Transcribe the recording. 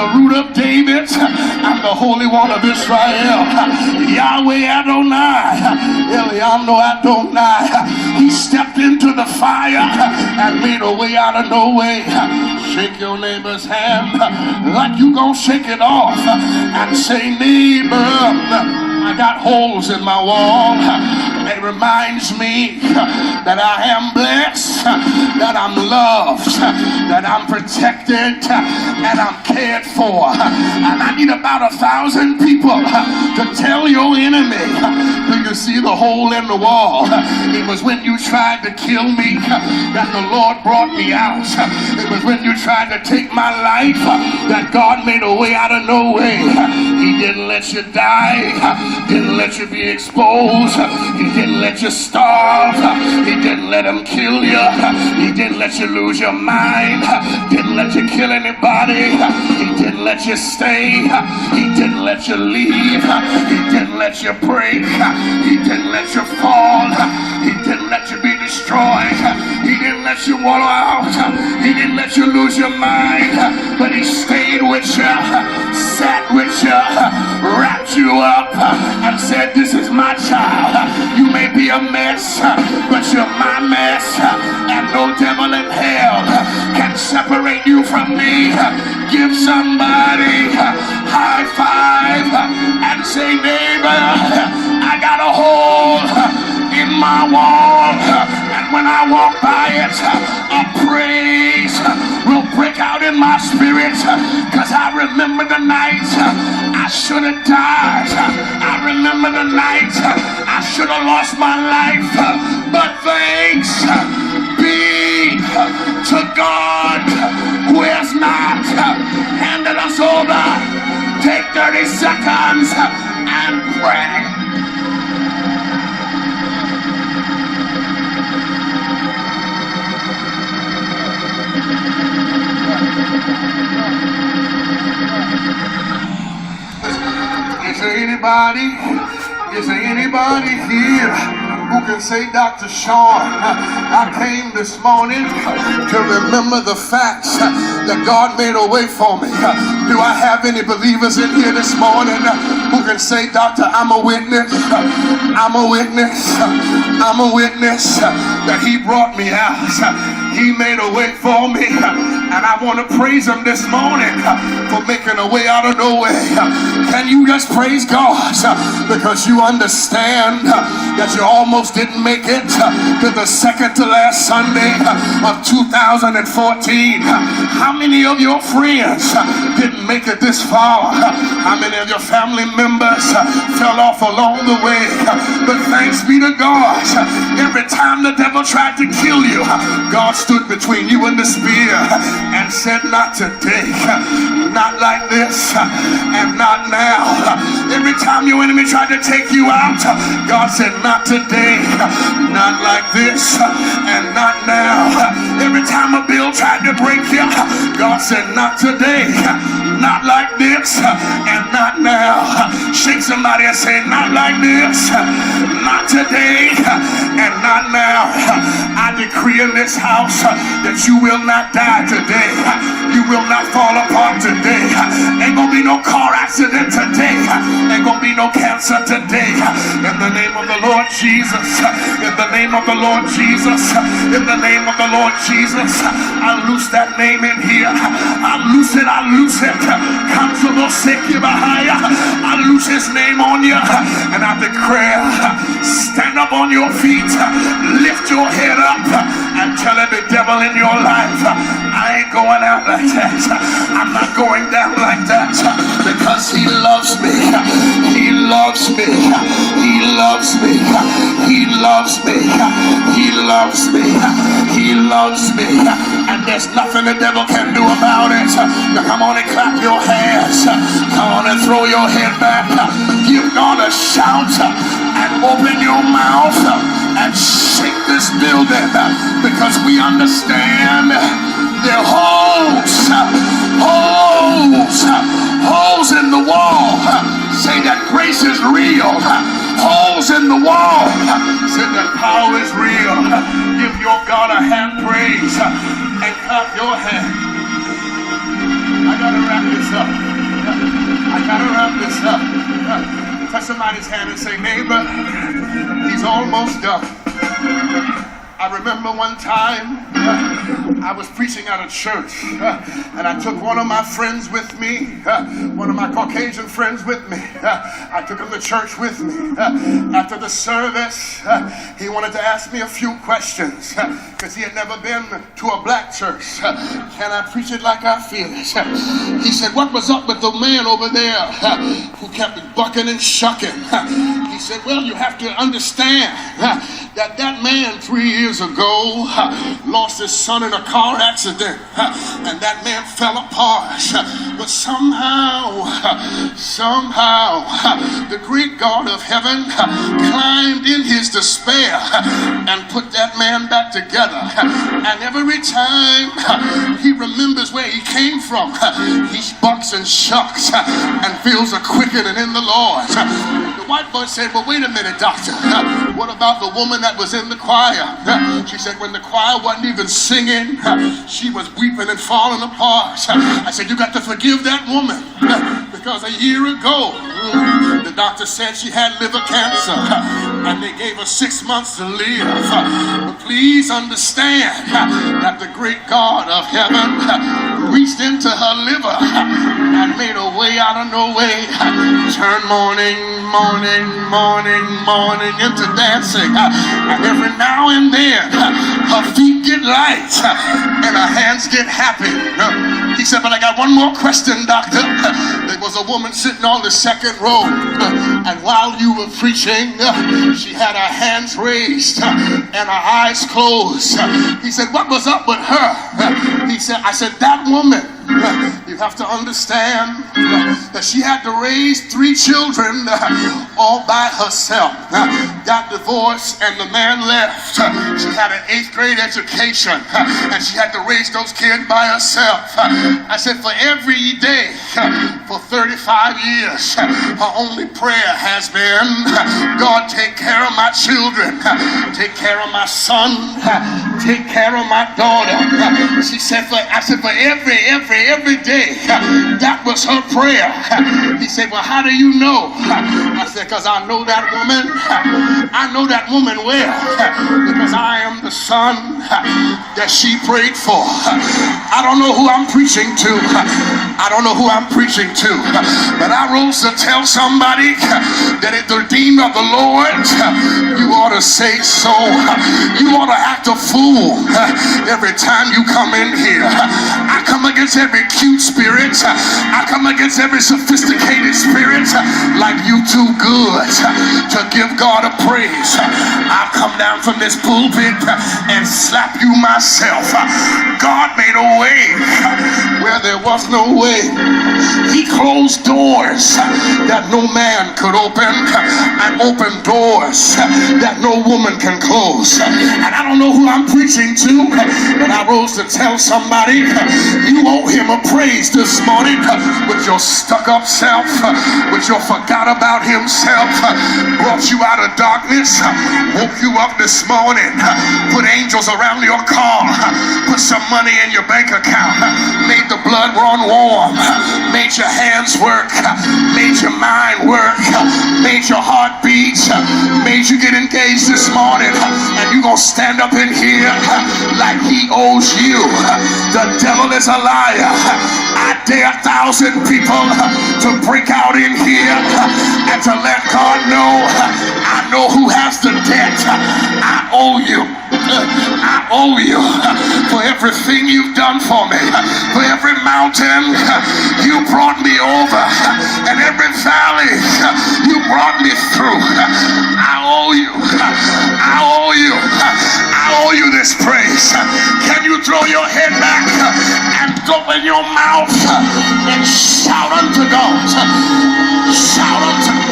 the root of David. I'm the Holy One of Israel. Yahweh Adonai, Eliano Adonai. He stepped into the fire and made a way out of no way. Shake your neighbor's hand like you gonna shake it off and say, neighbor, I got holes in my wall. It reminds me that I am blessed, that I'm loved, that I'm protected, and I'm cared for. And I need about 1,000 people to tell your enemy, do you see the hole in the wall? It was when you tried to kill me that the Lord brought me out. It was when you tried to take my life that God made a way out of no way. He didn't let you die. Didn't let you be exposed. He didn't let you starve. He didn't let him kill you. He didn't let you lose your mind. Didn't let you kill anybody. He didn't let you stay. He didn't let you leave. He didn't let you break. He didn't let you fall. He didn't let you be destroyed. He didn't let you wallow out. He didn't let you lose your mind. But he stayed with you, sat with you, wrapped you up, and said, this is my child. You may be a mess, but you're my mess, and no devil in hell can separate you from me. Give somebody a high five and say, neighbor, I got a hole in my wall, and when I walk by it, a praise will break out in my spirit, because I remember the night I should have died. I remember the night I should have lost my life, but thanks be to God who has not handed us over. Take 30 seconds and pray. Is there anybody here who can say, Dr. Sean, I came this morning to remember the facts that God made a way for me? Do I have any believers in here this morning who can say, Doctor, I'm a witness, I'm a witness, I'm a witness that he brought me out. He made a way for me, and I want to praise him this morning for making a way out of no way. Can you just praise God because you understand that you almost didn't make it to the second to last Sunday of 2014? How many of your friends didn't make it this far? How many of your family members fell off along the way? But thanks be to God, every time the devil tried to kill you, God stood between you and the spear and said, not today, not like this, and not now. Every time your enemy tried to take you out, God said, not today, not like this, and not now. Every time a bill tried to break you, God said, not today, not like this, and not now. Shake somebody and say, not like this, not today, and not now. I decree in this house that you will not die today. You will not fall apart today. Ain't gonna be no car accident today. Ain't gonna be no cancer today. In the name of the Lord Jesus, in the name of the Lord Jesus, in the name of the Lord Jesus, I loose that name in here. I loose it, I loose it. Comfortable, sick, I loose his name on you, and I declare, stand up on your feet, lift your head up, and tell every devil in your life, I ain't going out like that. I'm not going down like that, because he loves me. He loves me. He loves me. He loves me. He loves me. He loves me. And there's nothing the devil can do about it. Now come on and clap your hands. Come on and throw your head back. Give God a shout and open your mouth and shake this building, because we understand there are holes in the wall. Say that grace is real. Holes in the wall. Say that power is real. Give your God a hand praise and clap your hands. I gotta wrap this up. I gotta wrap this up. Touch somebody's hand and say, neighbor, he's almost done. I remember one time I was preaching at a church and I took one of my friends with me, one of my Caucasian friends with me. I took him to church with me. After the service, he wanted to ask me a few questions because he had never been to a black church. Can I preach it like I feel it? He said, what was up with the man over there who kept bucking and shucking? He said, well, you have to understand that man 3 years ago lost his son in a car accident, and that man fell apart. But somehow, the great God of heaven climbed in his despair and put that man back together. And every time he remembers where he came from, he bucks and shucks and feels a quickening in the Lord. The white boy said, well, wait a minute, doctor. What about the woman that was in the choir? She said, when the choir wasn't even singing, she was weeping and falling apart. I said, you got to forgive that woman because a year ago, the doctor said she had liver cancer and they gave her 6 months to live. But please understand that the great God of heaven reached into her liver and made a way out of no way. Turn morning into dancing. And every now and then, her feet get light and her hands get happy. He said, but I got one more question, doctor. There was a woman sitting on the second row, and while you were preaching, she had her hands raised and her eyes closed. He said, what was up with her? I said, that woman, you have to understand that she had to raise 3 children all by herself. Got divorced and the man left. She had an 8th grade education and she had to raise those kids by herself. I said, for every day for 35 years, her only prayer has been, God, take care of my children, take care of my son, take care of my daughter. She said, for every day, that was her prayer. He said, well, how do you know? I said, because I know that woman. I know that woman well because I am the son that she prayed for. I don't know who I'm preaching to. But I rose to tell somebody that at the redeemed of the Lord, you ought to say so. You ought to act a fool every time you come in here. I come against every cute spirit. I come against every sophisticated spirit like you too good to give God a praise. I'll come down from this pulpit and slap you myself. God made a way where there was no way. He closed doors that no man could open and opened doors that no woman can close. And I don't know who I'm preaching to, but I rose to tell somebody you owe him a praise this morning with your stuck-up self, with your forgot about himself, brought you out of darkness, woke you up this morning, put angels around your car, put some money in your bank account, made the blood run warm, made your hands work, made your mind work, made your heart beat, made you get engaged this morning, and you're going to stand up in here like he owes you. The devil is a liar. I dare 1,000 people to break out in here and to let God know, I know who has the debt. I owe you. I owe you for everything you've done for me, for every mountain you brought me over, and every valley you brought me through. I owe you. I owe you. I owe you this praise. Can you throw your head back and open your mouth and shout unto God? Shout unto God.